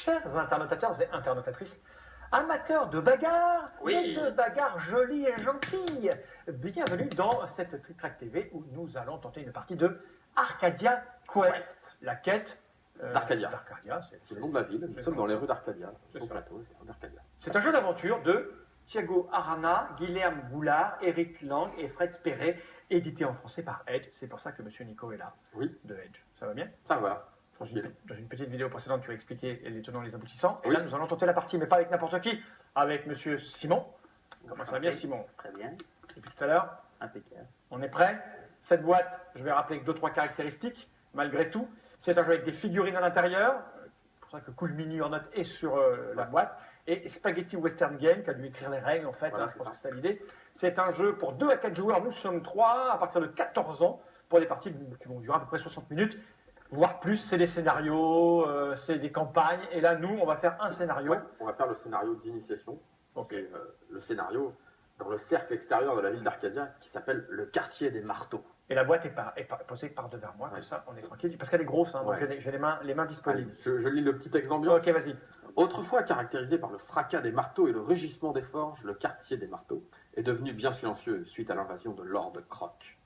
Chers internautateurs et internautatrices, amateurs de bagarre, Oui. mais de bagarre jolie et gentille, bienvenue dans cette Trick Track TV où nous allons tenter une partie de Arcadia Quest, la quête d'Arcadia. C'est le nom de la ville. Nous sommes dans les rues d'Arcadia, au plateau d'Arcadia. C'est un jeu d'aventure de Thiago Arana, Guilherme Goulard, Eric Lang et Fred Perret, édité en français par Edge. C'est pour ça que Monsieur Nico est là, Oui, de Edge. Ça va bien? ça va. Dans une petite vidéo précédente, tu as expliqué les tenants et les aboutissants. Et Oui. là, nous allons tenter la partie, mais pas avec n'importe qui, avec Monsieur Simon. Comment ça va bien, Simon? Très bien, Et puis tout à l'heure, impeccable. on est prêt? Cette boîte, je vais rappeler 2-3 caractéristiques, malgré tout. C'est un jeu avec des figurines à l'intérieur. C'est pour ça que Cool Mini en note est sur la boîte. Et Spaghetti Western Game, qui a dû écrire les règles, en fait. Voilà, je c'est pense ça. que c'est l'idée. C'est un jeu pour 2 à 4 joueurs. Nous sommes 3 à partir de 14 ans pour des parties qui vont durer à peu près 60 minutes. Voire plus, c'est des scénarios, c'est des campagnes. Et là, nous, on va faire un scénario. Ouais, on va faire le scénario d'initiation. Ok. Et, le scénario dans le cercle extérieur de la ville d'Arcadia qui s'appelle le quartier des marteaux. Et la boîte est posée par devers moi, Ouais, comme ça, on est c'est- tranquille. Parce qu'elle est grosse, hein, donc Ouais. j'ai les mains Allez, disponibles. je lis le petit texte d'ambiance. Ok, vas-y. Autrefois caractérisé par le fracas des marteaux et le rugissement des forges, le quartier des marteaux est devenu bien silencieux suite à l'invasion de Lord Croc.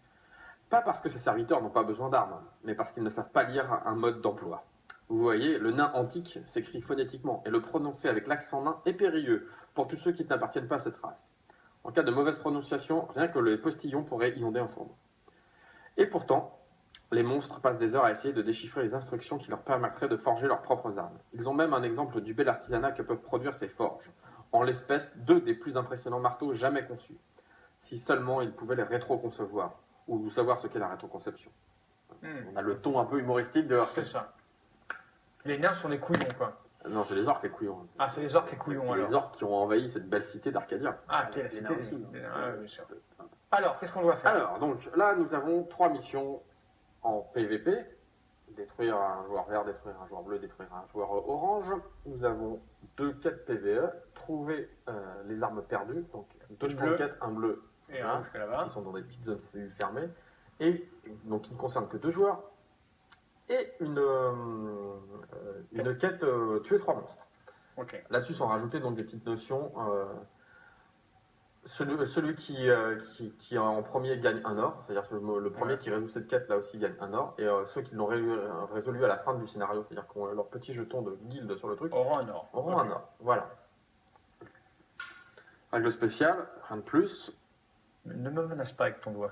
Pas parce que ses serviteurs n'ont pas besoin d'armes, mais parce qu'ils ne savent pas lire un mode d'emploi. Vous voyez, le nain antique s'écrit phonétiquement, et le prononcer avec l'accent nain est périlleux pour tous ceux qui n'appartiennent pas à cette race. En cas de mauvaise prononciation, rien que les postillons pourraient inonder un fourneau. Et pourtant, les monstres passent des heures à essayer de déchiffrer les instructions qui leur permettraient de forger leurs propres armes. Ils ont même un exemple du bel artisanat que peuvent produire ces forges. En l'espèce, 2 des plus impressionnants marteaux jamais conçus. Si seulement ils pouvaient les rétro-concevoir, ou savoir ce qu'est la rétroconception. On a le ton un peu humoristique de... C'est ça. Les nains sont des couillons, quoi. Non, c'est les orques les couillons. Ah, c'est les orques les couillons, alors. Les orques qui ont envahi cette belle cité d'Arcadia. Ah, ok, la Les cité nains des aussi. des nains, ouais, bien sûr. Alors, qu'est-ce qu'on doit faire? Alors, donc là, nous avons 3 missions en PVP. Détruire un joueur vert, détruire un joueur bleu, détruire un joueur orange. Nous avons 2 quêtes PVE. Trouver les armes perdues. Donc 2 jetons de bleu. quête, un bleu, Et voilà, un jusqu'à là-bas. qui sont dans des petites zones cellules fermées. Et donc qui ne concernent que 2 joueurs. Et une quête tuer 3 monstres. Ok. Là-dessus sont rajoutées donc des petites notions. Celui qui est en premier gagne un or, c'est-à-dire le premier Ouais. qui résout cette quête là aussi gagne un or, et ceux qui l'ont résolu à la fin du scénario, c'est-à-dire qui ont leur petit jeton de guilde sur le truc, Oran un or. auront un or. Voilà. Règle spéciale, rien de plus. Ne me menace pas avec ton doigt.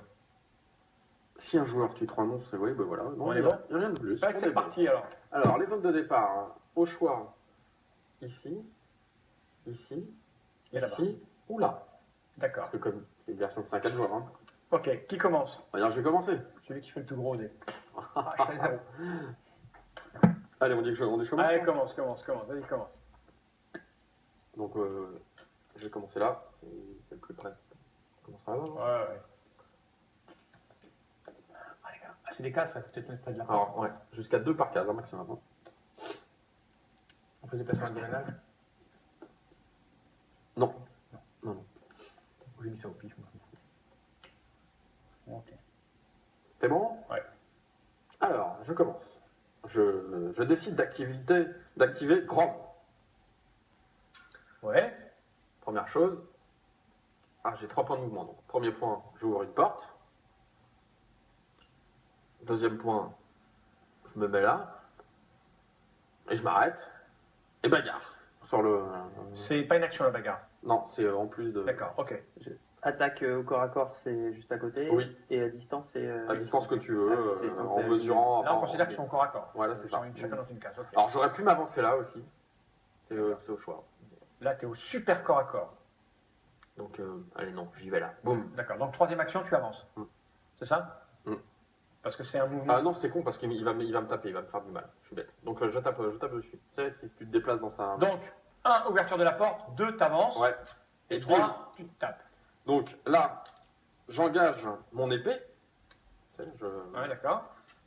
Si un joueur tue 3 monstres, c'est oui, ben voilà. Non, On il est n'y a, bon il y a rien de plus. Ouais, On c'est est bon. parti, alors. Alors, les zones de départ, hein, au choix, ici, ici, Et ici, ou là. D'accord. Parce que comme c'est une version de 5 à joueurs, hein. Ok, qui commence? D'ailleurs, je vais commencer. Celui qui fait le plus gros dé. Ah, je fais 0. Allez, on dit que on commence. Allez, commence. Vas-y, commence. Donc, je vais commencer là. C'est le plus près. On commencera là. non Ouais. Ah, les gars. Ah, c'est des cases, ça peut peut-être mettre près de la porte. Alors, ouais, jusqu'à 2 par case, un maximum. Hein. On peut se déplacer en diagonale. Non. Non. J'ai mis ça au pif, moi. Ok. C'est bon? Ouais. Alors, je commence. Je décide d'activer Grom. Ouais. Première chose. Ah, j'ai 3 points de mouvement. Donc, premier point, j'ouvre une porte. Deuxième point, je me mets là. Et je m'arrête. Et bagarre. Sur le. C'est pas une action, la bagarre. Non, c'est en plus de. D'accord, ok. Attaque au corps à corps, c'est juste à côté. Oui. Et à distance, c'est. À distance que tu veux, Ah, c'est tant que en t'as- mesurant. Là, on enfin, considère qu'ils sont corps à corps. Voilà, c'est ça. Chacun dans une case, ok. Alors j'aurais pu m'avancer là aussi. C'est au choix. Là, t'es au super corps à corps. Donc, allez, non, j'y vais là. Boum. D'accord, donc troisième action, tu avances. Mm. C'est ça? Mm. Parce que c'est un mouvement. Ah non, c'est con parce qu'il va me taper, il va me faire du mal. Je suis bête. Donc je tape dessus. Tu sais, si tu te déplaces dans sa. Donc, 1, ouverture de la porte. 2, t'avances. Ouais. Et Et 3, tu te tapes. Donc là, j'engage mon épée. Tu sais, Ouais, d'accord.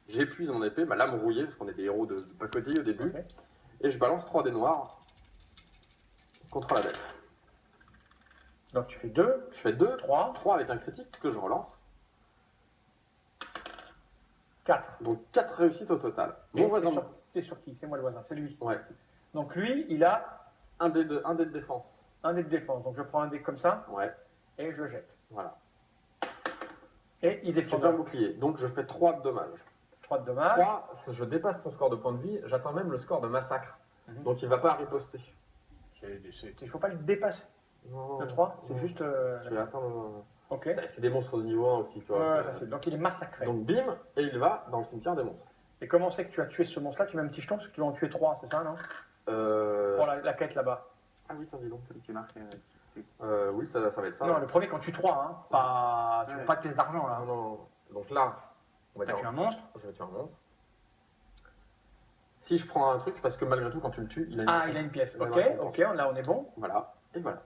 j'épuise mon épée, ma lame rouillée, parce qu'on est des héros de pacotille au début. Ok. Et je balance 3 dés noirs contre la bête. Donc, tu fais 2, Je fais 2, 3, 3 avec un critique que je relance. 4. Donc 4 réussites au total. Mon voisin. T'es sur qui? C'est moi le voisin, c'est lui. Ouais. Donc lui, il a Un dé de défense. un dé de défense. Donc je prends un dé comme ça Ouais, et je le jette. voilà. Et il Tu défend fais un bouclier. Donc je fais 3 de dommages. 3 de dommages. 3, je dépasse son score de points de vie, j'atteins même le score de massacre. Mhm. Donc il va pas riposter. Il ne faut pas le dépasser. Non, Le 3, c'est non. juste. Tu vas atteindre. Ok. C'est des monstres de niveau 1 aussi, tu vois. Ouais, c'est- facile. Donc il est massacré. Donc bim, et il va dans le cimetière des monstres. Et comment on sait que tu as tué ce monstre-là? Tu mets un petit jeton parce que tu dois en tuer 3, c'est ça, non? Pour la quête là-bas. Ah oui, tiens, dis donc. Tu marques. Oui, ça va être ça. Non, le premier quand tu 3, hein. Pas, tu Ouais. veux pas de pièces d'argent là. Non, non. Donc là, on va T'as dire. tué un monstre. Je vais tuer un monstre. Si je prends un truc, parce que malgré tout, quand tu le tues, il a une. Ah, il a une pièce. Il a une Ok, récompense. ok, là on est bon. Voilà, et voilà.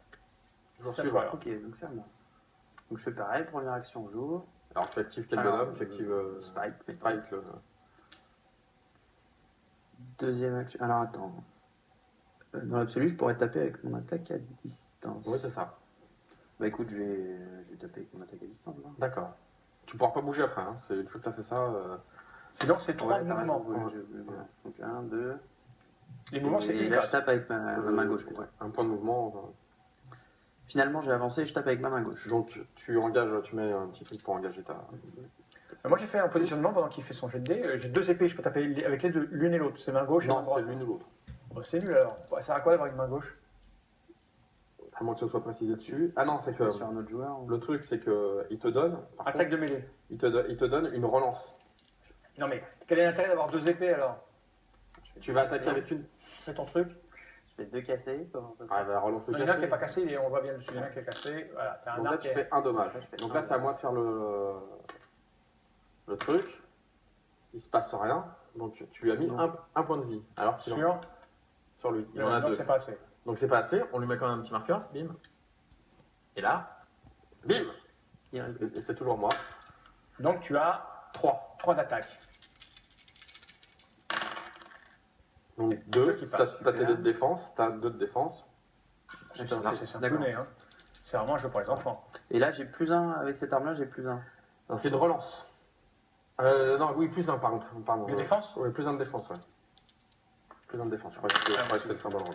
Jour C'est suivant. à toi. Ok, donc c'est à moi. Donc je fais pareil, première action, j'ouvre. Alors tu actives quel Alors, bonhomme? Tu actives Spike. Spike. Deuxième action. Alors attends. Dans l'absolu, je pourrais taper avec mon attaque à distance. Oui, c'est ça. Bah écoute, je vais taper avec mon attaque à distance. Là. D'accord. Tu pourras pas bouger après. Hein. Une fois que tu as fait ça. Sinon, c'est 3 Ouais, t'as mouvements. raison, je veux bien. Donc 1, 2. Les mouvements, c'est Et une là, je case. tape avec ma main gauche. Plutôt. Un point de mouvement. Finalement, j'ai avancé et je tape avec ma main gauche. Donc tu engages, tu mets un petit truc pour engager ta. Moi, j'ai fait un positionnement pendant qu'il fait son jet de dés. J'ai 2 épées, je peux taper avec les deux, l'une et l'autre. C'est main gauche et main Non, c'est droite. l'une ou l'autre. Oh, c'est nul alors. Ça sert à quoi d'avoir une main gauche? À moins que ce soit précisé dessus. Ah non, c'est que Sur un autre joueur. le truc, c'est que il te donne. Par Attaque contre, de mêlée. il te donne une relance. Non mais, quel est l'intérêt d'avoir 2 épées alors? Tu vas attaquer avec une. Fais ton truc. Je fais 2 cassés. Comment ça se Ah, la relance Il le y en a un qui caché. n'est pas cassé, on voit bien le dessus. Il y en a un qui est cassé. Voilà, t'as un Donc là, arc. tu fais un dommage. Là, je fais Donc un là, c'est à dommage. moi de faire le truc. Il se passe rien. Donc tu lui as mis Non. un point de vie. Alors qu'il en- Sur. sur lui. Il en a Non, 2. c'est pas assez. Donc c'est pas assez. On lui met quand même un petit marqueur. Bim. Et là, bim. Il reste- Et c'est toujours moi. Donc tu as 3 d'attaque. Donc Et 2. deux qui passent, T'as tes super. dés de défense. T'as 2 de défense. D'accord, C'est sampouné, hein. C'est vraiment un jeu pour les enfants. Et là, j'ai plus 1. Avec cette arme-là, j'ai plus 1. Non, c'est une relance. Non, oui, plus un, pardon. De défense? Oui, plus un de défense, ouais. Plus un de défense, je crois que c'était le symbole rond.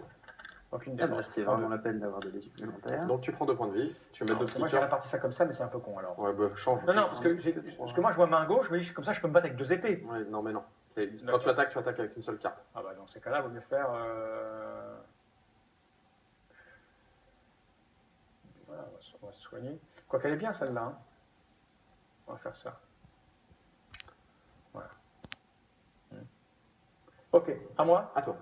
Aucune Ah bah, défense. c'est vraiment la peine d'avoir des dés supplémentaires. Donc tu prends 2 points de vie, tu mets 2 petits Moi j'ai cœurs. réparti ça comme ça, mais c'est un peu con alors. Ouais, bah change. Non, non, parce que moi je vois main gauche, je me dis comme ça je peux me battre avec 2 épées. Ouais, non, mais non. Quand D'accord. tu attaques avec une seule carte. Ah bah dans ces cas-là, il vaut mieux faire. Voilà, on va se soigner. Quoi qu'elle est bien celle-là. Hein. On va faire ça. Voilà. Ok, à moi. À toi.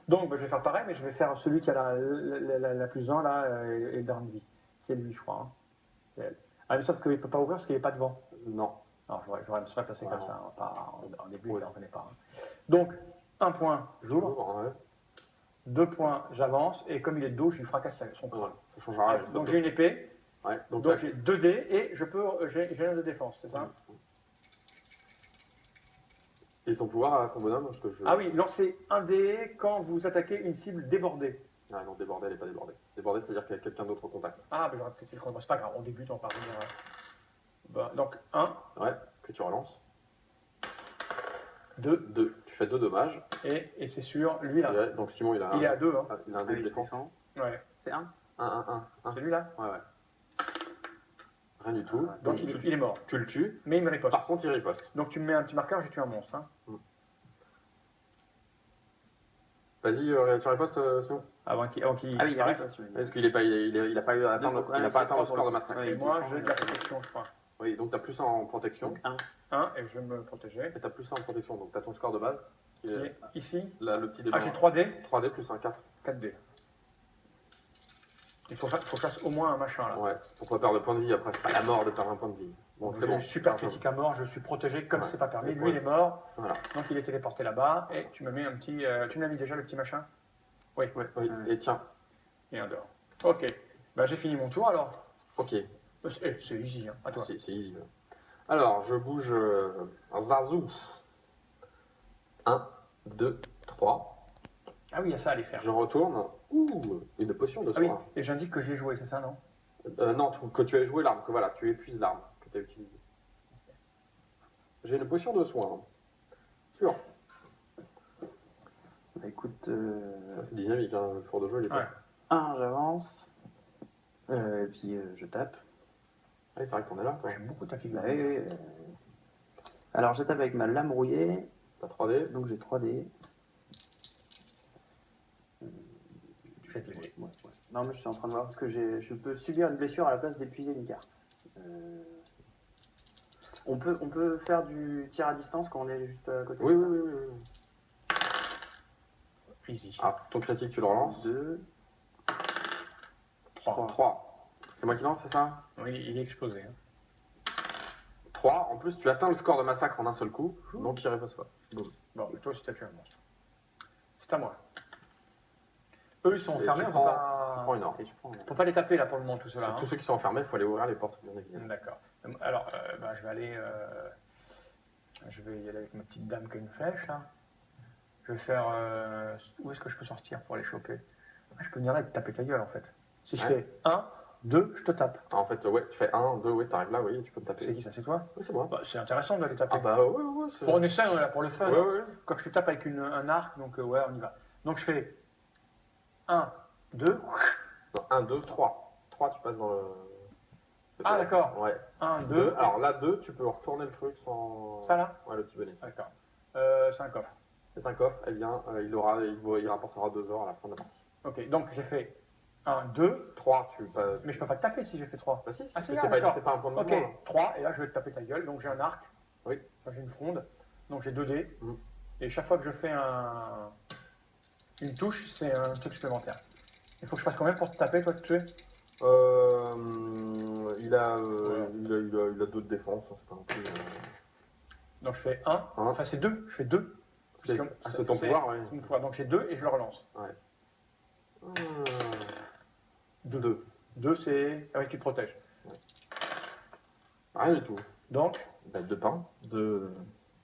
Donc bah, je vais faire pareil, mais je vais faire celui qui a la plus 1 là et le dernier de vie. C'est lui, je crois. Hein. C'est elle. Ah, mais sauf qu'il ne peut pas ouvrir parce qu'il n'est pas devant. Non. Alors j'aurais me serais placé comme Ouais. ça, hein, pas en début, Ouais. ça ne connaît pas. Hein. Donc, 1 point, j'ouvre. J'ouvre, ouais. 2 points, j'avance. Et comme il est de dos, je lui fracasse son Ouais, crâne. ça changera rien. Donc j'ai une épée, Ouais, donc donc j'ai 2 dés et j'ai un de défense, c'est ça? Et son pouvoir à ton bonhomme, parce que je. Ah oui, lancez un dé quand vous attaquez une cible débordée. Ah non, débordé, elle n'est pas débordée. Débordée, c'est-à-dire qu'il y a quelqu'un d'autre au contact. Ah, mais j'aurais peut-être fait le combat, c'est pas grave, on débute, on va pas revenir. Bah, donc 1, Ouais, que tu relances. 2, 2. Tu fais 2 dommages. et c'est sûr, lui là, Ouais, donc Simon, il a il est à 2. Hein. il a un dé de défense. Ouais, C'est 1. 1. c'est lui là. Ouais, ouais. Rien du tout. Donc tu, il est mort, tu le tues. mais il me riposte. Par contre, il riposte. Donc tu me mets un petit marqueur, j'ai tué un monstre. Hein. Vas-y, tu ripostes, Simon. Avant qu'il Ah oui, il disparaisse. arrive. Celui-là. Parce qu'il n'a pas, il a pas eu à atteindre, Donc, il a ouais, pas c'est atteint le trois score pour de le- massacre. ouais. Et il moi, défend, j'ai de la protection, je crois. Oui, donc tu as plus 1 en protection. Donc 1. 1, et je vais me protéger. Et tu as plus 1 en protection. Donc tu as ton score de base. Qui Qui est est ici. là, le petit dé Ah, blanc. j'ai 3 dés, 3D plus un 4. 4 dés. Il faut que je fasse au moins un machin là. Ouais, pour pas perdre de points de vie après, c'est pas la mort de perdre un point de vie. Donc c'est J'ai bon. une super largement. critique à mort, je suis protégé comme Ouais. c'est pas permis. Et Lui, il est mort, Voilà. donc il est téléporté là-bas. Et tu me mets un petit. Tu me l'as mis déjà le petit machin? Oui, Oui, Ouais. et tiens, et un dehors. Ok, bah, j'ai fini mon tour alors. ok, C'est easy, hein. À toi. c'est easy. Alors, je bouge Zazou. 1, 2, 3. Ah oui, il y a ça à aller faire. Je retourne. Ouh, une potion de Ah oui, soin. et j'indique que j'ai joué, c'est ça, non? Non, que tu as joué l'arme, que voilà, tu épuises l'arme que tu as utilisée. J'ai une potion de soin. Sûr. Bah, écoute, C'est dynamique, hein, le tour de jeu, il est Ouais. pas. 1, j'avance. Et puis je tape. Ah, c'est vrai que t'en es là, toi. J'aime beaucoup ta Bah, figure. oui, oui, alors je tape avec ma lame rouillée, T'as 3D. donc j'ai 3D. Tu jettes les dés. Ouais. Non, mais je suis en train de voir parce que je peux subir une blessure à la place d'épuiser une carte. On peut faire du tir à distance quand on est juste à côté. Oui, de oui, ça. oui, oui. Easy. Ah, ton critique, tu le relances. 2, 3. 3. C'est moi qui lance, c'est ça? Oui, il est explosé. Hein. 3. En plus, tu atteins le score de massacre en un seul coup, donc il repose pas. Boum. Bon, mais toi aussi, t'as tué un monstre. C'est à moi. Eux, ils sont Et enfermés, tu on prends, peut pas... tu prends une or. et je prends. On peut pas les taper là pour le moment, tout cela. Tous ceux qui sont enfermés, il faut aller ouvrir les portes, bien évidemment. D'accord. Alors, je vais aller... je vais y aller avec ma petite dame qui a une flèche, là. Je vais faire... où est-ce que je peux sortir pour les choper? Je peux venir là et te taper ta gueule, en fait. Si je Ouais. fais 1, 2, je te tape. En fait, ouais, tu fais 1, 2, ouais, t'arrives là, oui, et tu peux me taper. C'est qui ça? C'est toi? Oui, c'est moi. Bah, c'est intéressant de les taper. Ah bah ouais, c'est... Pour un essai, on est là pour le fun. Ouais, hein. ouais. Quand je te tape avec un arc, donc ouais, on y va. Donc je fais 1, 2, Non, 1, 2, 3. 3, tu passes dans le... Ah, d'accord. Ouais. 1, 2. 2. Alors là, 2, tu peux retourner le truc sans... Ça là? Ouais, le petit bonus. D'accord. C'est un coffre. C'est un coffre, eh bien, il rapportera 2 ors à la fin de la partie. Ok, donc j'ai fait 1, 2. 3, tu pas. Mais je peux pas te taper si j'ai fait 3. Bah si, Ah, si, c'est d'accord. pas un point de Ok, mouvement. Là. 3, et là je vais te taper ta gueule. Donc j'ai un arc. Oui. Enfin, j'ai une fronde. Donc j'ai 2 dés. Mhm. Et chaque fois que je fais une touche, c'est un truc supplémentaire. Il faut que je fasse combien pour te taper, toi, te tuer? Il a 2 de défense, c'est pas non plus. Donc je fais 1. Enfin, c'est 2. Je fais 2. C'est ton pouvoir, ouais. C'est mon pouvoir. Donc j'ai 2 et je le relance. 2. 2, c'est. Ah oui, tu te protèges. Rien du tout. Donc. Bah, 2 pains.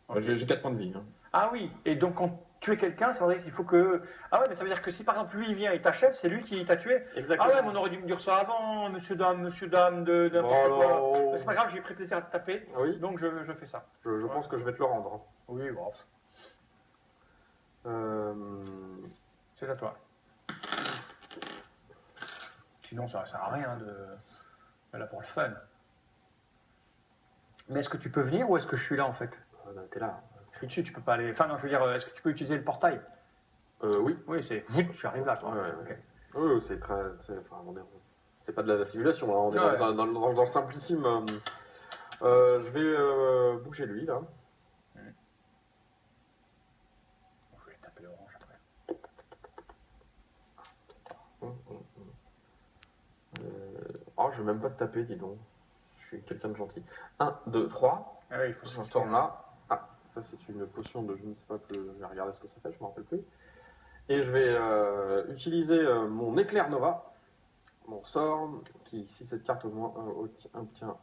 Ok. J'ai 4 points de vie. Hein. Ah oui, et donc quand tu es quelqu'un, ça veut dire qu'il faut que. Ah ouais, mais ça veut dire que si par exemple lui il vient et t'achève, c'est lui qui t'a tué. Exactement. Ah ouais, mais on aurait dû me dire ça avant, monsieur dame, de n'importe quoi. Mais c'est pas grave, j'ai pris plaisir à te taper, Ah oui, donc je fais ça. je pense que je vais te le rendre. Oui, bon, Euh, c'est à toi. Sinon, ça sert à rien de. Là pour le fun. Mais est-ce que tu peux venir ou est-ce que je suis là en fait? T'es là. Je suis dessus, tu peux pas aller. Enfin, non, je veux dire, est-ce que tu peux utiliser le portail? Oui. Oui, c'est. Je suis arrivé là, toi. Ouais, Ok. Oui, c'est très. Enfin, c'est pas de la simulation, là. On est Ouais. dans le simplissime. Je vais bouger lui, là. Je vais taper l'orange après. Oh, je vais même pas te taper, dis donc. Je suis quelqu'un de gentil. 1, 2, 3. Ah oui, il faut Je retourne là. Ah, ça c'est une potion de je ne sais pas plus. Je vais regarder ce que ça fait, je me rappelle plus. Et je vais utiliser mon éclair Nova, mon sort, qui, si cette carte obtient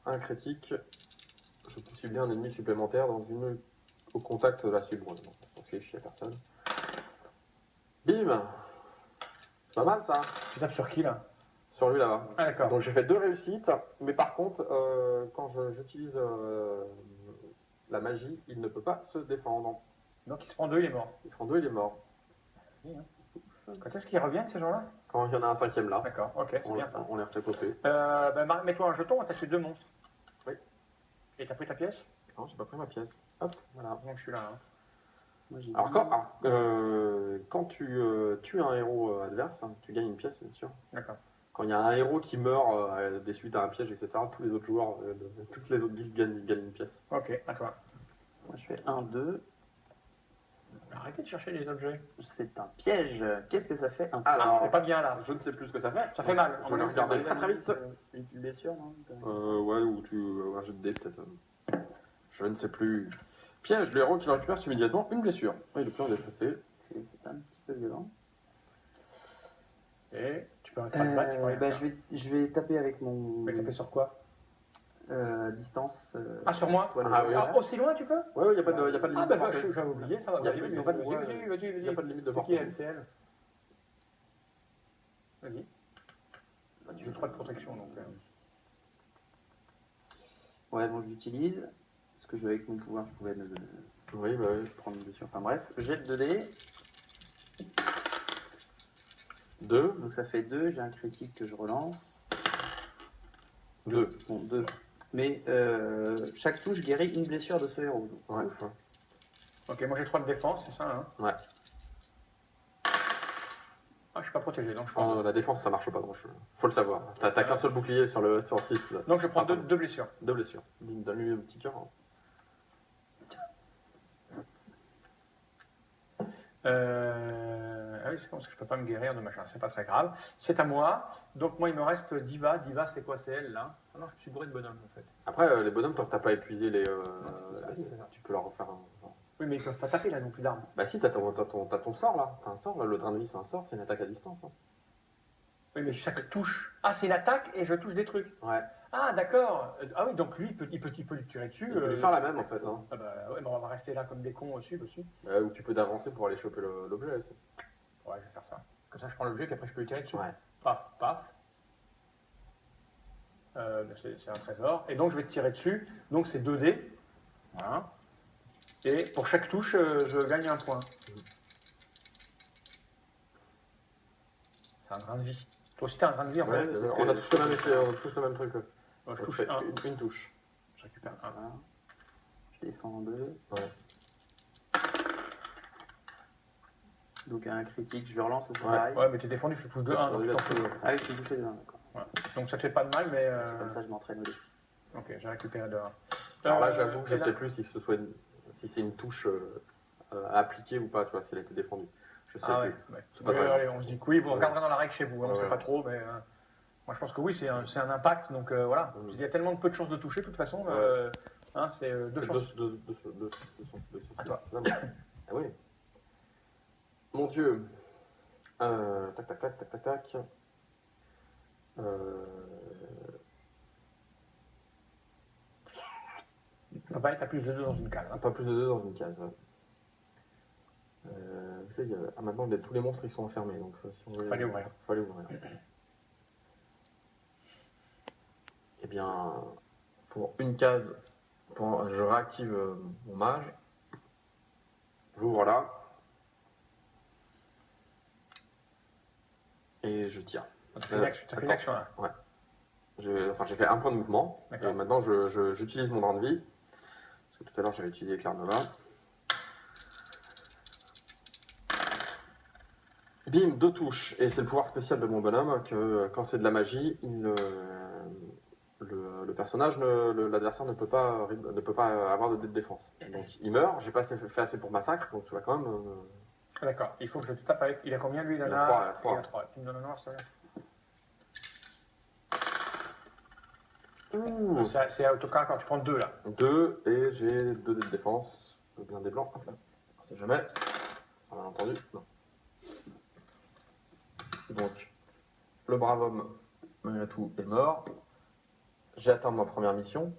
un critique, je peux cibler un ennemi supplémentaire au contact de la cible. Donc, on s'en fiche, il n'y a personne. Bim! C'est pas mal ça, Tu tapes sur qui là? sur lui là-bas. Ah d'accord. Donc j'ai fait 2 réussites, mais par contre, quand j'utilise la magie, il ne peut pas se défendre. Donc il se prend 2, il est mort. Il se rend 2, il est mort. Quand est-ce qu'ils reviennent ces gens-là? Quand il y en a un 5e là, D'accord, ok, c'est bien ça. on les refait popper. Mets-toi un jeton, t'as tué 2 monstres. Oui. Et t'as pris ta pièce? Non, j'ai pas pris ma pièce. Hop, voilà. Donc je suis là. Hein. Moi, j'ai Alors dit- quand tu tues un héros adverse, hein, tu gagnes une pièce, bien sûr. D'accord. Quand il y a un héros qui meurt des suites à un piège, etc., tous les autres joueurs, toutes les autres guildes gagnent une pièce. Ok, à toi. Moi, je fais 1, 2. Arrêtez de chercher les objets. C'est un piège. Qu'est-ce que ça fait un Alors, T'es pas bien là. je ne sais plus ce que ça fait. Ça fait mal. Je vais regarder très très vite. Une blessure, non Ouais, ou tu un jet de dés peut-être. Je ne sais plus. Piège, le héros qui le récupère subit immédiatement une blessure. Oui, le plan est effacé. C'est un petit peu violent. Et tu peux arrêter de battre, tu peux rien faire. Je vais taper avec Tu mon peux taper sur quoi? distance. Ah, sur moi? Toile Ah, de- oui. Ah, aussi loin tu peux? Ouais, il n'y a pas de Ah limite bah de portée. j'avais oublié, ça va. Y a- Vas-y, y a pas de vas-y, limite. vas-y, Il n'y a pas de limite de C'est qui portée. elle? C'est elle? Vas-y. Bah, tu veux 3 de protection donc. Ouais, bon, je l'utilise. Parce que avec mon pouvoir, je pouvais Oui, bah oui. prendre une blessure. Enfin bref, jette 2 dés. 2. Donc ça fait 2, j'ai un critique que je relance. 2. Bon, 2. Mais chaque touche guérit une blessure de ce héros. Donc, Ouais. ouf. Ok, moi j'ai 3 de défense, c'est ça, hein? Ouais. Ah, je suis pas protégé, donc je prends. La défense, ça marche pas. Donc faut le savoir. T'as qu'un seul bouclier sur 6. Donc je prends Attends. 2 blessures. 2 blessures. Donne-lui un petit cœur. Hein. Ah oui, c'est parce que je peux pas me guérir de machin, c'est pas très grave. C'est à moi. Donc moi il me reste Diva. Diva c'est quoi? C'est elle là? Ah non, je suis bourré de bonhomme en fait. Après, les bonhommes, tant que t'as pas épuisé les. c'est ça, c'est ça. Tu peux leur refaire un. Oui, mais ils peuvent pas taper là, non plus d'armes. Bah si, t'as ton sort là. T'as un sort là. Le drain de vie, c'est un sort. C'est une attaque à distance. Hein. Oui, mais chaque touche. Ah, c'est l'attaque et je touche des trucs. Ouais. Ah, d'accord. Ah oui, donc lui, il peut lui tirer dessus. Tu peux lui faire la même en fait. Hein. Ah bah ouais, mais on va rester là comme des cons dessus. Ou tu peux d'avancer pour aller choper l'objet aussi. Ouais, je vais faire ça. Comme ça, je prends l'objet, puis après, je peux lui tirer dessus. Ouais. Paf, paf. C'est un trésor. Et donc, je vais te tirer dessus. Donc, c'est 2 dés. Voilà. Et pour chaque touche, je gagne un point. C'est un grain de vie. Toi aussi, t'as un grain de vie en Ouais, fait. on a tous le même effet, on a tous le même truc. Moi, je Donc, touche fais un. une touche. Je récupère Ça un. va. Je défends 2. Ouais. Donc un critique, je le relance aussi Ouais. pareil. Ouais, mais t'es défendu, je touche de 1. Donc, Ah oui, tu me touchais de 1, d'accord. donc ça te fait pas de mal, mais. Comme ça, je m'entraîne au dé. Ok, j'ai récupéré de 1. Alors là, j'avoue que je sais plus si c'est une touche à appliquer ou pas, tu vois, si elle a été défendue. Je sais Ah plus. ouais, ouais. C'est pas Oui, grave. allez, on se dit que oui, vous regarderez dans la règle chez vous, on ne Ouais, sait ouais. pas trop, mais moi je pense que oui, c'est un impact, donc voilà. Mm. Il y a tellement peu de chances de toucher, de toute façon, Ouais. hein, c'est 2 C'est chances. deux À toi. Non, mais- Ah oui. Mon Dieu. Tac, tac, tac, tac, tac, tac. Pareil, t'as plus de 2 dans une case. Hein. Pas plus de 2 dans une case. Ouais. Vous savez, maintenant, tous les monstres ils sont enfermés, donc si on veut, Fallait ouvrir. Fallait ouvrir. Eh bien, pour une case, je réactive mon mage. J'ouvre là. Et je tire. T'as fait une action là. J'ai fait un point de mouvement. D'accord. Et maintenant, j'utilise mon drain de vie. Parce que tout à l'heure, j'avais utilisé Éclair Nova. Bim, 2 touches. Et c'est le pouvoir spécial de mon bonhomme que quand c'est de la magie, le personnage, l'adversaire ne peut pas avoir de dé de défense. Donc il meurt. J'ai pas fait assez pour massacre. Donc tu vas quand même. Ah, d'accord, il faut que je te tape avec. Il a combien lui? Il en Il a a 3, il a 3. Il a 3. Tu me donnes un noir, s'il te plaît. Ouh. C'est autocar quand tu prends 2 là. 2 et j'ai 2 dés de défense. Bien des blancs. Hop là. On sait jamais. On a entendu. Non. Donc, le brave homme, malgré tout, est mort. J'ai atteint ma première mission.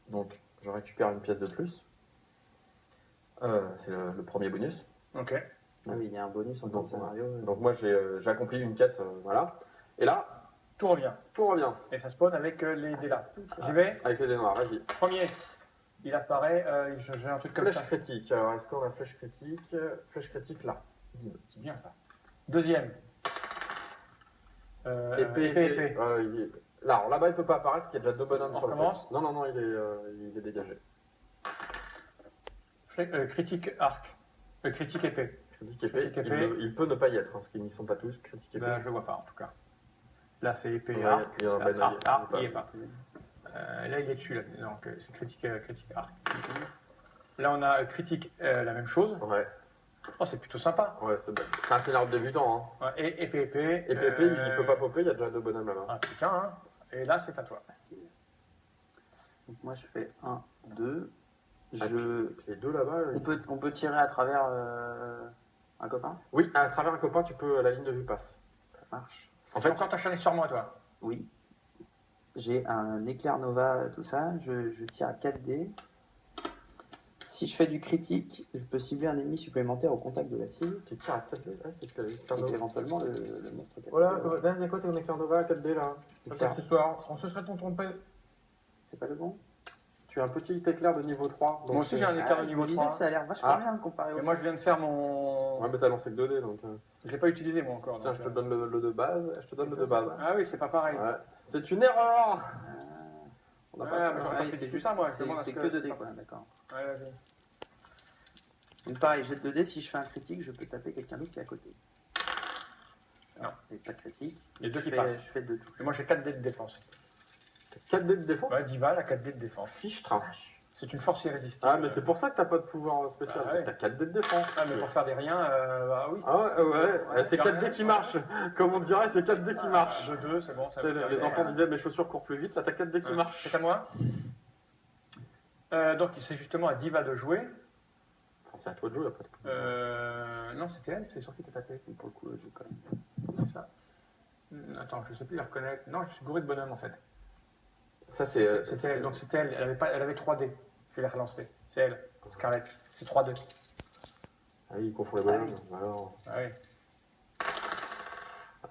Donc, je récupère une pièce de plus. C'est le premier bonus. Ok. Ah oui, il y a un bonus en fin de scénario. Donc, moi, j'ai accompli une quête. Voilà. Et là, Tout revient. tout revient. Et ça spawn avec les dés là. J'y vais. Avec les dés noirs, vas-y. Premier. Il apparaît. J'ai un truc comme Flèche ça. critique. Alors, est-ce qu'on a flèche critique? Flèche critique là. Bim. C'est bien ça. Deuxième. Épée. Là, alors là-bas, il peut pas apparaître parce qu'il y a déjà 2 bonhommes On sur le recommence truc. Non, il est dégagé. Critique arc. Critique épée. Critique épée. Critique épée. Il peut ne pas y être, hein, parce qu'ils n'y sont pas tous. Critique épée. Ben, je le vois pas en tout cas. Là c'est épée Ouais, arc. il y en a ben, Arc, il y il a est pas. Là il est dessus. Là. Donc c'est critique arc. Là on a critique la même chose. Ouais, Oh c'est plutôt sympa. c'est un scénario de débutant. Hein. Ouais, et épée. Et Pépé, il peut pas popper, il y a déjà 2 bonhommes là-bas. Ah putain. Hein. Et là c'est à toi. Facile. Donc moi, je fais 1, 2. Les 2 là-bas. On peut tirer à travers un copain? Oui, à travers un copain, la ligne de vue passe. Ça marche. En Tu fait, peux encore t'acharner sur moi toi. Oui. J'ai un éclair Nova, tout ça. Je tire à 4 dés. Si je fais du critique, je peux cibler un ennemi supplémentaire au contact de la cible. tu tires à 4 dés. Ouais, c'est éclair Donc Nova. éventuellement le monstre. Voilà, il y a quoi ton éclair Nova à 4 dés là? Ce soir, on se serait trompé. C'est pas le bon? tu as un petit éclair de niveau 3. Donc Moi aussi, j'ai un éclair de je niveau me disais, 3. ça a l'air vachement Ah. bien comparé Et au. moi, je viens de faire mon. Ouais, mais t'as lancé que 2 dés, donc... Je l'ai pas utilisé, moi, encore. Tiens, donc, je te donne le de base, je te donne le de c'est base. quoi Ah oui, c'est pas pareil. Ouais. C'est une erreur. On n'a Ah, pas mais le j'aurais temps. pas oui, fait c'est tout juste ça, moi, je demande à c'est ce que 2 dés, quoi, d'accord. Ouais, vas-y. Donc pareil, jet de 2 dés, si je fais un critique, je peux taper quelqu'un d'autre qui est à côté. Non. Et pas de critique. Les deux je qui fais, passent. Je fais 2 touches. Et moi, j'ai 4 dés de défense. 4 dés de défense. Ouais, Diva, elle a 4 dés de défense. Fiche trash. C'est une force irrésistible. Ah, mais c'est pour ça que t'as pas de pouvoir spécial. Bah ouais. T'as 4 dés de défense. Ah, mais pour faire des riens, bah oui. Ah ouais, c'est 4 dés qui marchent. Comme on dirait, c'est 4 dés qui marchent. 2-2, c'est bon. ça C'est- veut dire Les que- enfants disaient mes chaussures courent plus vite, là t'as 4 dés qui Ouais. marchent. C'est à moi. Donc, c'est justement à Diva de jouer. Enfin, c'est à toi de jouer après. Non, c'était elle, c'est sûr qui t'a tapé. Pour le coup, je joue quand même. C'est ça. Attends, je sais plus la reconnaître. Non, je suis gouré de bonhomme en fait. Ça c'est. C'était elle, donc c'était elle. Elle avait 3 dés. Je vais les relancer. C'est elle, Scarlett. C'est 3 dés. Ah oui, il confond les bonhommes. Alors. Ah oui.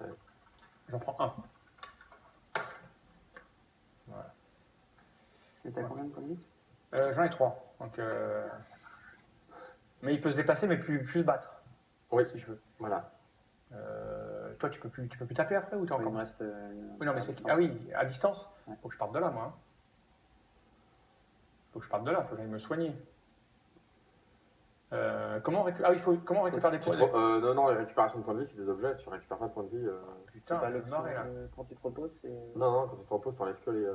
Ouais. J'en prends un. Voilà. Et t'as combien de points de vie? J'en ai 3. Donc, mais il peut se déplacer, mais plus se battre. Oui, Si je veux. voilà. Toi, tu peux plus taper après ou t'es Il encore me reste. Oui, non, mais c'est. Ah oui, à distance. Ouais. Faut que je parte de là, moi. Faut que je parte de là, faut que j'aille me soigner. Comment récupérer comment récupérer des points Non, la récupération de points de vie, c'est des objets. Tu récupères pas de points de vie. C'est Putain, pas je vais me marrer, là. quand tu te reposes, c'est. Non, quand tu te reposes, t'enlèves que les.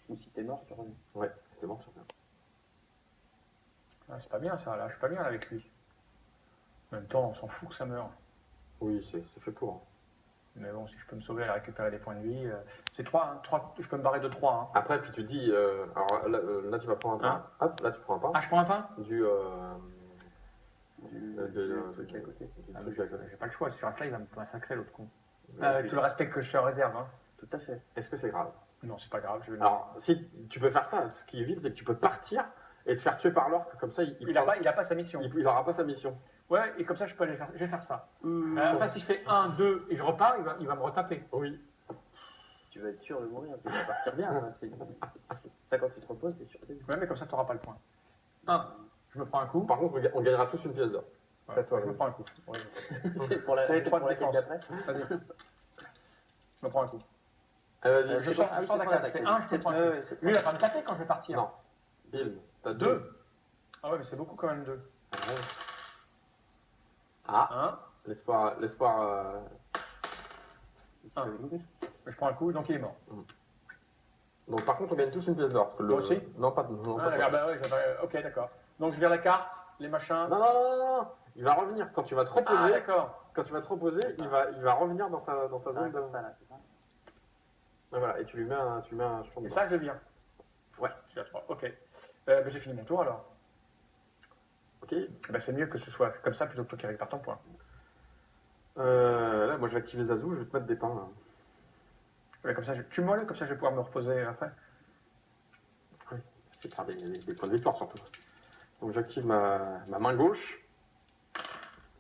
Ou si t'es mort, tu reviens. Ouais, c'était bon, tu reviens. Ah, c'est pas bien ça, là, je suis pas bien avec lui. En même temps, on s'en fout que ça meure. Oui, c'est fait pour. Hein. Mais bon, si je peux me sauver, aller récupérer des points de vie, c'est 3, je peux me barrer de 3. Hein. Après, puis tu dis. Alors là, tu vas prendre un pain. Hop, là, tu prends un pain. Ah, je prends un pain Du truc à côté. Ah, truc mais à côté. j'ai pas le choix, si je reste là, il va me massacrer l'autre con. Mais Avec tout le respect que je te réserve. Hein. Tout à fait. Est-ce que c'est grave? Non, c'est pas grave, je vais Alors, si tu peux faire ça, ce qui est vite, c'est que tu peux partir et te faire tuer par l'orque, comme ça, il a pas sa mission. il aura pas sa mission. Ouais, et comme ça, je vais faire ça. Enfin, si je fais 1, 2 et je repars, il va me retaper. Oui. Si tu veux être sûr de mourir, tu vas partir bien. Hein, ça, quand tu te reposes, t'es sûr de Ouais, mais comme ça, tu n'auras pas le point. 1, je me prends un coup. Par contre, on gagnera tous une pièce d'or. Ouais, C'est à toi. je me prends un coup. Ouais. C'est pour la C'est les trois de laquelle défense. d'après. Vas-y. Je me prends un coup. Allez, vas-y. Je sors de la carte. Je fais 1, je prends un coup. Lui, il va pas me taper quand je vais partir. Non. Bill, t'as 2. deux. Ah ouais, mais c'est beaucoup quand même 2. Ah, 1, l'espoir. je prends un coup, donc il est mort. Donc, par contre, on gagne tous une pièce d'or. parce que Moi aussi Non, pas. Non, Ah, pas d'accord, toi. bah ouais, ok, d'accord. Donc je vire la carte, les machins. Non. Il va revenir. Quand tu vas te Ah, reposer, d'accord. il va revenir dans sa zone de. Comme ça, là, c'est ça. Et voilà, et tu lui mets un jeton Et dedans. ça, je le vire. Ouais. Je suis à 3. Ok. Bah, j'ai fini mon tour alors. Ok. Bah, c'est mieux que ce soit comme ça plutôt que toi qui récupère ton point. Là, moi, je vais activer Zazu. Je vais te mettre des pains. Là. Ouais, comme ça, tu molles, comme ça je vais pouvoir me reposer après. C'est de faire des points de victoire surtout. Donc j'active ma main gauche,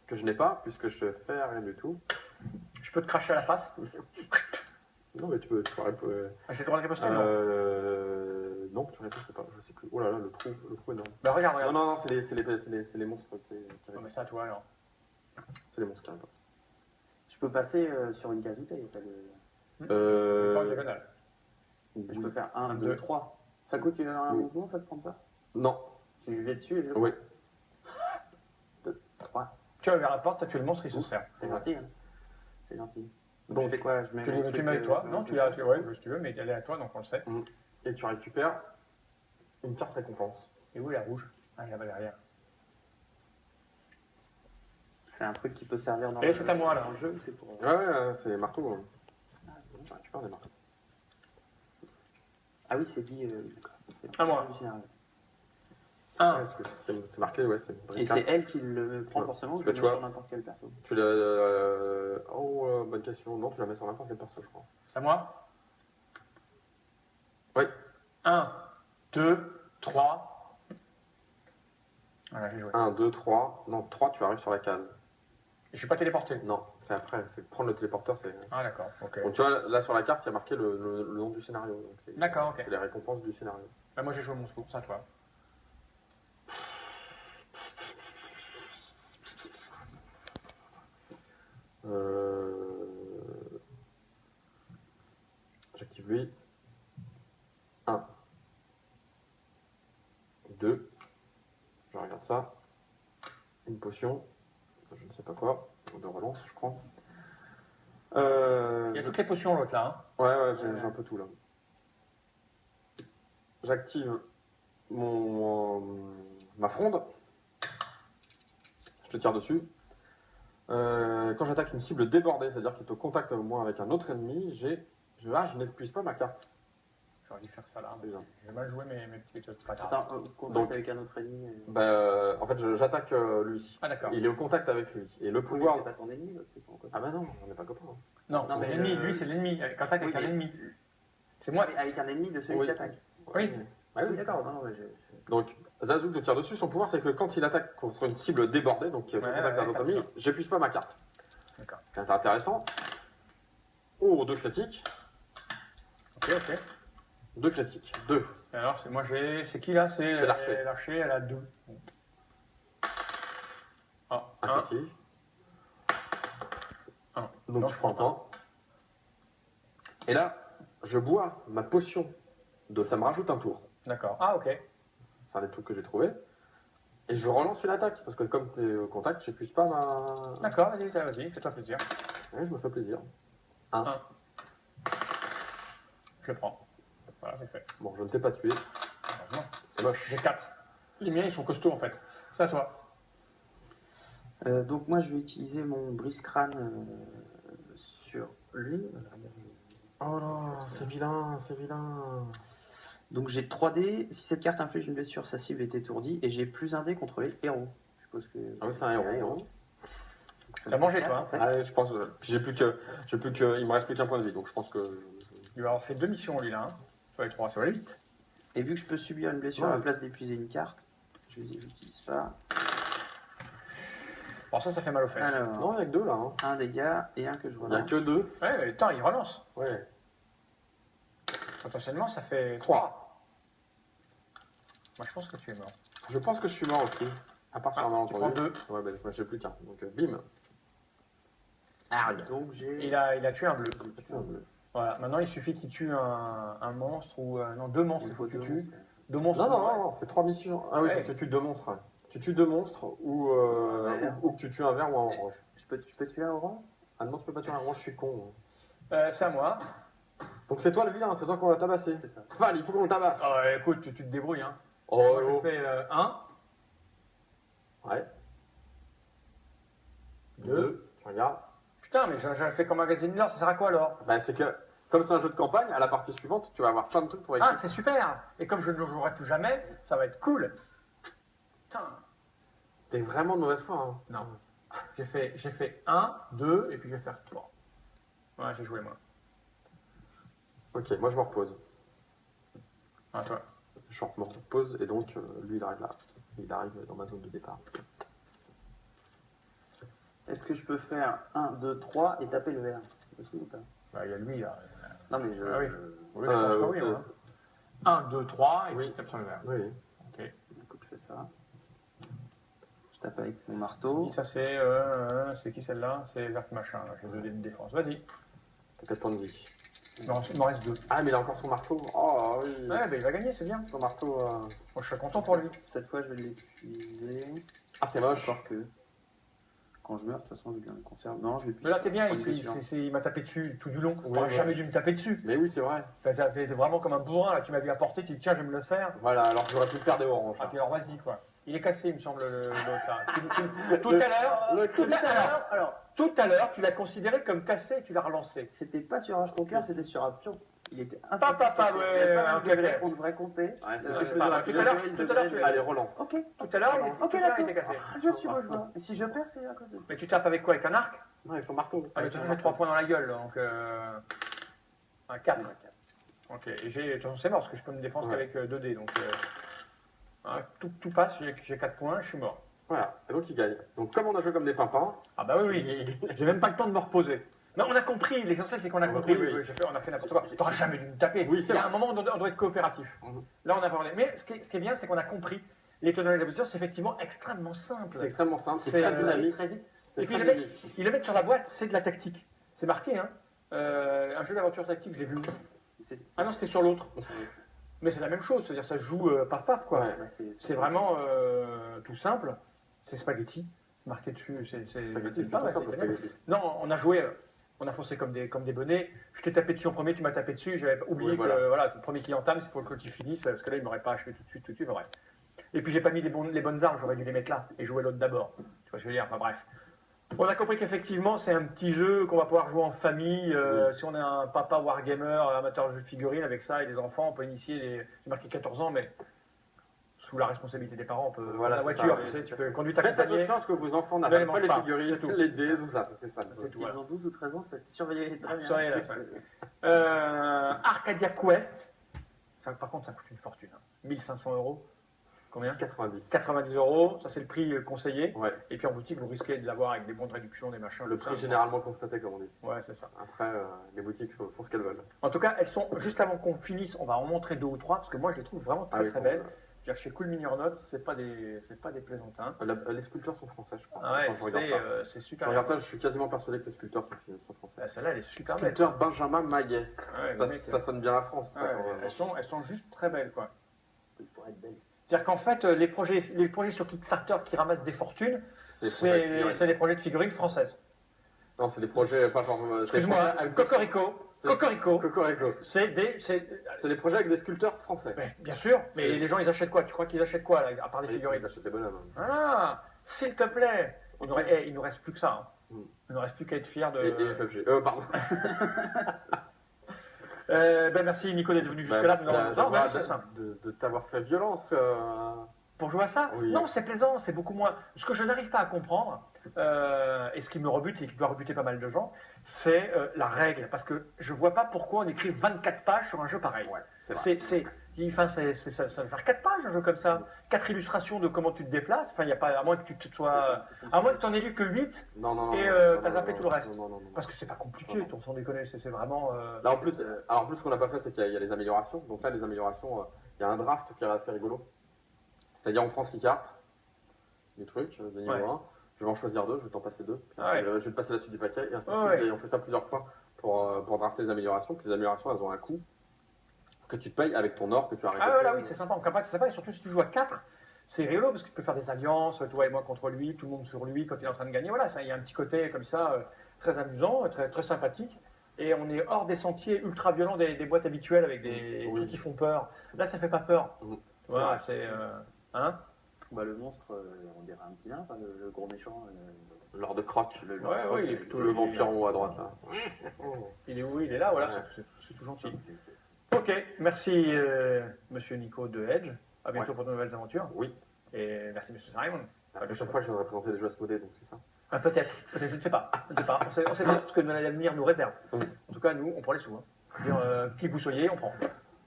que je n'ai pas, puisque je fais rien du tout. Je peux te cracher à la face. Non, mais tu peux Ah, j'ai le droit de riposter, non non, tu réponds, c'est pas, je sais plus. Oh là là, le trou énorme. Bah, regarde. Non, c'est les monstres qui Oh, mais répondent. c'est à toi alors. C'est les monstres qui répondent. Je peux passer sur une case où t'as, y a pas de. Pas en diagonale. Je peux faire 1, Un, 2, deux. 3. Ça coûte un mouvement, ça, de prendre ça? Non, Si je vais dessus et je le oui. 2, 3. Tu vas vers la porte, tu as tué le monstre, il se Ouf. sert. C'est gentil, hein. C'est gentil. Donc, je fais quoi? Je mets Tu mon le truc, mets avec toi. je Non, mets tu mon l'as, truc. ouais, si tu veux, mais elle est à toi, donc on le sait. Et tu récupères une carte récompense. Et où est la rouge? Ah, là-bas derrière. C'est un truc qui peut servir dans Et c'est à moi, là. dans le jeu ou c'est pour. Ouais, c'est les marteaux. Hein. Ah, c'est bon. Tu récupères des marteaux. Ah oui, c'est dit. C'est À moi. du scénario. 1. Ouais, parce que c'est marqué, ouais, c'est Et Briska. c'est elle qui le prend Ouais. forcément ou je Parce le que mets tu sur vois- n'importe quel perso? Tu l'as. Bonne question. Non, tu la mets sur n'importe quel perso, je crois. C'est à moi? Oui. 1, 2, 3. Voilà, j'ai joué. 1, 2, 3. Non, 3, tu arrives sur la case. Et je suis pas téléporté. Non, c'est après. C'est prendre le téléporteur. C'est. Ah, d'accord, ok. Donc, tu vois, là sur la carte, il y a marqué le nom du scénario. donc c'est- D'accord, ok. C'est les récompenses du scénario. Bah, moi j'ai joué mon tour, c'est à toi. J'active lui. 1. 2. Je regarde ça. Une potion. Je ne sais pas quoi. De relance, je crois. Il y a toutes les potions l'autre là. Hein. Ouais, j'ai un peu tout là. J'active ma fronde. Je te tire dessus. Quand j'attaque une cible débordée, c'est-à-dire qui est au contact au moins avec un autre ennemi, je n'épuise pas ma carte. J'aurais dû faire ça là. C'est bien. J'ai mal joué mes petites méthodes. Pas grave. Attends, contact Donc- avec un autre ennemi. En fait, j'attaque lui. Ah d'accord. Il est au contact avec lui. Et le Oui, pouvoir. c'est pas ton ennemi, l'autre, c'est ton copain. Ah bah non, on n'est pas copains. Hein. Non, Non, c'est mais l'ennemi. Lui c'est l'ennemi. Contact avec Oui, un mais- ennemi. C'est moi. Mais avec un ennemi de celui Oui. qui attaque. Oui. Ah oui. Oui, d'accord. Non, mais Donc, Zazouk te tire dessus. Son pouvoir, c'est que quand il attaque contre une cible débordée, donc qui est au Ouais, contact d'un ouais, autre comme ennemi, ça. j'épuise pas ma carte. D'accord. C'est intéressant. Oh, 2 critiques. Ok. 2 critiques. 2. Alors c'est qui là? C'est l'archer. L'archer, elle a 2. Ah, Un 1. critique. Un. Donc Non, tu je prends un prends point. Et là, je bois ma potion ça me rajoute un tour. D'accord. Ah ok. C'est un des trucs que j'ai trouvé. Et je relance une attaque. Parce que comme tu es au contact, j'épuise pas ma. D'accord, vas-y, fais-toi plaisir. Ouais, je me fais plaisir. Je le prends. Voilà, c'est fait. Bon, je ne t'ai pas tué. Heureusement. C'est moche. J'ai 4. Les miens, ils sont costauds en fait. C'est à toi. donc moi, je vais utiliser mon brise-crâne sur lui. Oh là, c'est vilain, c'est vilain. Donc j'ai 3 dés. Si cette carte inflige une blessure, sa cible est étourdie. Et j'ai plus un dé contre les héros. Je suppose que. Ah oui, c'est un héros. Donc, ça T'as me mangé, fait toi, quatre, hein. en fait. Ah, je pense. Il me reste plus qu'un point de vie, donc je pense que. Il va avoir fait 2 missions lui là. Hein. Sur les 3, ça va aller vite. Et vu que je peux subir une blessure Ouais. à la place d'épuiser une carte, je l'utilise pas. Bon, ça fait mal aux fesses. Alors, Non, il n'y a que 2 là. Hein. un dégât et un que je Il n'y a relance. que 2. Ouais, mais attends, il relance. Ouais. Potentiellement, ça fait 3. Moi, je pense que tu es mort. Je pense que je suis mort aussi. À part sur un Tu prends malentendu. 2. Ouais, bah, moi j'ai plus qu'un. Donc bim. Donc j'ai. Il a tué un bleu. Un bleu. Voilà, maintenant il suffit qu'il tue un monstre ou. non, 2 monstres Il qu'il faut faut que tu deux tues. monstres. 2 monstres. Non, ouais. non, c'est 3 missions. Ah oui, Ouais. faut que tu tues 2 monstres. Ouais. Tu tues 2 monstres ou que tu tues un ver ou un orange. Je peux tuer un orange? Ah non, tu peux pas tuer un orange, je suis con. C'est à moi. Donc c'est toi le vilain, c'est toi qu'on va tabasser. C'est ça. Val, il faut qu'on le tabasse. Écoute, tu te débrouilles. Hein. Oh, Moi, oh. je fais 1, Ouais. 2. 2. Tu regardes. Putain, mais j'ai fait comme magazine Miller, ça sert à quoi alors? Bah, c'est que, comme c'est un jeu de campagne, à la partie suivante, tu vas avoir plein de trucs pour écrire. Ah, c'est super! Et comme je ne le jouerai plus jamais, ça va être cool. Putain. T'es vraiment de mauvaise foi. Hein. Non. J'ai fait 1, 2, et puis je vais faire 3. Ouais, j'ai joué moi. Ok, moi je me repose. À toi. Je me repose et donc lui il arrive là. Il arrive dans ma zone de départ. Est-ce que je peux faire 1, 2, 3 et taper le vert? Aussi ou pas? Bah, il y a lui là. Non, mais je. Ah oui. Oui, je pense que oui. peut- Hein. 1, 2, 3, et Oui. puis tu tapes sur le verre. Oui. Ok. Écoute, je fais ça. Je tape avec mon Et marteau. ça, c'est qui celle-là? C'est verte machin, là. J'ai 2 dés de défense. Vas-y. T'as 4 points de vie. Il m'en reste 2. Ah, mais il a encore son marteau. Oh oui. Ouais, bah, il va gagner, c'est bien. Son marteau. Moi, je serais content pour lui. Cette fois, je vais l'épuiser. Ah, c'est moche. Encore que. Quand je meurs, de toute façon, je le conserve. Non, je vais plus. Mais là, t'es bien, il m'a tapé dessus tout du long. Oui, T'aurais ouais. jamais dû me taper dessus. Mais oui, c'est vrai. T'as fait vraiment comme un bourrin, là. Tu m'avais apporté, tu dis tiens, je vais me le faire. Voilà, alors j'aurais pu faire des oranges. Ah, puis alors vas-y, quoi. Il est cassé, il me semble, l'autre là. Tout à l'heure, tout à l'heure, tu l'as considéré comme cassé et tu l'as relancé. C'était pas sur un joker, c'était sur un pion. Il était un Pas, peu plus cassé. ouais, Il y avait pas mal ok, de degrés ok. qu'on devrait compter. Ouais, c'est Le- vrai. le- Pas mal. le- Tout à l'heure, le- tout à l'heure, tu Allez, relance. Ok. Tout à l'heure, Ok, il d'accord. était cassé. Je suis rejoint. Et si je perds, c'est à cause de. Mais tu tapes avec quoi? Avec un arc? Non, avec son marteau. Ah, mais de toute façon, j'ai 3 points dans la gueule, donc. Un 4. Ok, et de toute façon, c'est mort parce que je peux me défendre Ouais. qu'avec 2 dés, donc. Tout passe, j'ai 4 points, je suis mort. Voilà, et donc il gagne. Donc comme on a joué comme des pimpins, Ah bah oui, oui. J'ai même pas le temps de me reposer. Non, on a compris. L'essentiel, c'est qu'on a compris. Oui. On a fait n'importe quoi. Tu n'auras jamais dû me taper. Oui, c'est Il y a vrai. un moment où on doit être coopératif. Là, on a parlé. Mais ce qui est bien, c'est qu'on a compris. Les tenants et les aboutissants, c'est effectivement extrêmement simple. C'est extrêmement simple, c'est C'est, très dynamique. Très vite. C'est Et puis très le mec, dynamique. ils le mettent sur la boîte, c'est de la tactique. C'est marqué, hein. Un jeu d'aventure tactique, je l'ai vu. Ah non, c'était sur l'autre. Mais c'est la même chose, c'est-à-dire ça se joue paf, quoi. Ouais. Bah, C'est vraiment tout simple. C'est spaghetti, marqué dessus. C'est Spaghetti, c'est pas tout mal, simple, c'est génial. spaghetti. Non, on a joué, on a foncé comme des bonnets. Je t'ai tapé dessus en premier, tu m'as tapé dessus. J'avais oublié Oui, que voilà. le premier qui entame, il faut que tu finisses, parce que là, il m'aurait pas achevé tout de suite. Enfin, bref. Et puis, j'ai pas mis les bonnes armes, j'aurais dû les mettre là et jouer l'autre d'abord. Tu vois ce que je veux dire? Enfin, bref. On a compris qu'effectivement, c'est un petit jeu qu'on va pouvoir jouer en famille. Oui. Si on est un papa wargamer, amateur de jeux de figurines avec ça et des enfants, on peut initier j'ai marqué 14 ans, mais sous la responsabilité des parents, on peut Voilà, la c'est voiture, ça, oui. tu sais, tu peux conduire ta Faites compagnie. attention à ce que vos enfants Ne n'avalent les pas mangent les pas, figurines, c'est tout. les dés, tout ça, c'est ça. C'est tout, S'ils voilà. ont 12 ou 13 ans, faites surveiller très bien. Surveillez, là, Arcadia Quest. Ça, par contre, ça coûte une fortune. 1500 €. Combien? 90. 90 €. Ça, c'est le prix conseillé. Ouais. Et puis en boutique, vous risquez de l'avoir avec des bons de réduction, des machins. Le tout prix ça. généralement constaté, comme on dit. Ouais, c'est ça. Après, les boutiques font ce qu'elles veulent. En tout cas, elles sont, juste avant qu'on finisse, on va en montrer 2 ou 3, parce que moi, je les trouve vraiment très, oui, très belles. C'est-à-dire, chez Cool Mini or Not, c'est pas des plaisantins. Les sculpteurs sont français, je crois. Ah ouais, Quand je regarde ça. c'est Je super. regarde ça, je suis quasiment persuadé que les sculpteurs sont français. Ah, celle-là, elle est super belle. Sculpteur Benjamin Maillet. Ouais, le Ça, mec, ça sonne bien la France. ça, ouais, quand même. elles sont juste très belles, quoi. Il pourrait être belle. C'est-à-dire qu'en fait, les projets sur Kickstarter qui ramassent des fortunes, C'est des projets de figurines. c'est des projets de figurines françaises. Non, c'est des projets pas forcément. Excuse-moi, Cocorico, Cocorico. c'est C'est des projets avec des sculpteurs français. Mais, bien sûr, mais les gens, ils achètent quoi? Tu crois qu'ils achètent quoi, là, à part des figurines? Ils achètent des bonhommes. Ah, s'il te plaît. Il nous reste plus que ça. Hein. Mm. Il nous reste plus qu'à être fiers de. Et FFG. Pardon. Merci Nico d'être venu jusque-là. Non, mais c'est simple. De t'avoir fait violence. Pour jouer à ça? Oui. Non, c'est plaisant, c'est beaucoup moins. Ce que je n'arrive pas à comprendre, et ce qui me rebute et qui doit rebuter pas mal de gens, c'est la règle. Parce que je vois pas pourquoi on écrit 24 pages sur un jeu pareil. Ouais, c'est vrai. Ça va faire 4 pages un jeu comme ça. 4 illustrations de comment tu te déplaces. Enfin, il y a pas, à moins que tu te sois. À moins que tu en aies lu que 8, Non. et non, t'as non, zappé non, tout le reste. Non. Parce que c'est pas compliqué, sans déconner, c'est vraiment. Là, en plus, ce qu'on n'a pas fait, c'est qu'il y a les améliorations. Donc là, les améliorations, il y a un draft qui est assez rigolo. C'est-à-dire, on prend 6 cartes, des trucs, des niveaux Ouais. 1. Je vais en choisir 2, je vais t'en passer 2. Ah ouais. Je vais te passer la suite du paquet, et ainsi de Ouais. suite. Et on fait ça plusieurs fois pour drafter les améliorations. Puis les améliorations, elles ont un coût que tu te payes avec ton or que tu as récolté. Ah voilà, oui, c'est sympa. En campagne, c'est sympa. Et surtout si tu joues à 4, c'est rigolo parce que tu peux faire des alliances, toi et moi contre lui, tout le monde sur lui quand il est en train de gagner. Voilà, il y a un petit côté comme ça, très amusant, très, très sympathique. Et on est hors des sentiers ultra violents des boîtes habituelles avec des Oui. trucs qui font peur. Là, ça fait pas peur. Mhm. Tu vois, C'est c'est. Hein? Bah, le monstre, on dirait un petit nain, enfin, le gros méchant. Lord de Croc, Le Ouais, Lord oui, il est Croc, plutôt- le vampire en haut à droite. Là. Il est où? Il est là, voilà, Ouais. c'est tout gentil. Ok, merci monsieur Nico de Edge. À bientôt Ouais. pour de nouvelles aventures. Oui. Et merci monsieur Simon. La prochaine fois, je viendrai présenter des jeux Asmodée, donc c'est ça. Ah, peut-être, je ne sais pas. On ne sait pas ce que l'avenir nous réserve. Oui. En tout cas, nous, on prend les sous. Hein. C'est-à-dire, qui vous soyez, on prend.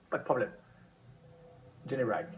Pas de problème. Jenny Wright.